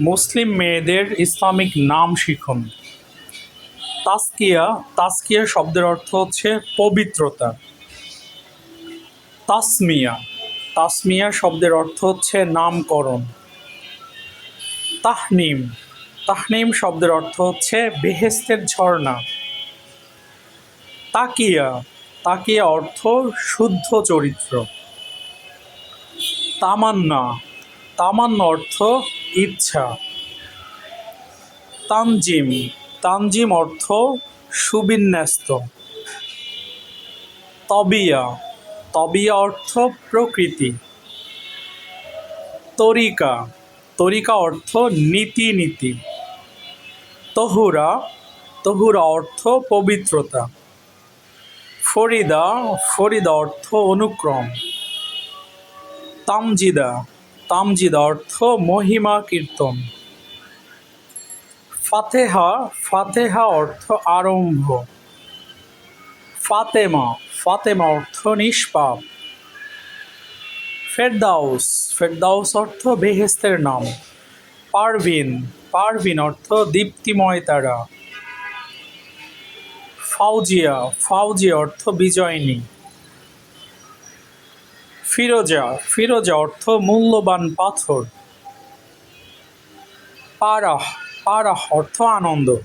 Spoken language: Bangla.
মুসলিম মেয়েদের ইসলামিক নাম শিখুন। তাজকিয়া, তাজকিয়া শব্দের অর্থ হচ্ছে পবিত্রতা। তাসমিয়া, তাসমিয়া শব্দের অর্থ হচ্ছে নামকরণ। তাহনিম, তাহনিম শব্দের অর্থ হচ্ছে বেহেশতের ঝর্ণা। তাকিয়া, তাকিয়া অর্থ শুদ্ধ চরিত্র। তামান্না, তামান্না অর্থ ইচ্ছা। তানজিম, তানজিম অর্থ সুবিন্যস্ত। তবিয়া, তবিয়া অর্থ প্রকৃতি। তরিকা, তরিকা অর্থ নীতি নীতি। তহুরা, তহুরা অর্থ পবিত্রতা। ফরিদা, ফরিদা অর্থ অনুক্রম। তামজিদা, তামজিদা অর্থ মহিমা কীর্তন। ফাতেহা, ফাতেহা অর্থ আরম্ভ। ফাতেমা, ফাতেমা অর্থ নিষ্পাপ। ফেরদাউস, ফেরদাউস অর্থ বেহেশতের নাম। পারভিন, পারভিন অর্থ দীপ্তিময় তারা। ফাউজিয়া, ফাউজিয়া অর্থ বিজয়িনী। ফিরোজা, ফিরোজা অর্থ মূল্যবান পাথর। পারাহ, পারাহ অর্থ আনন্দ।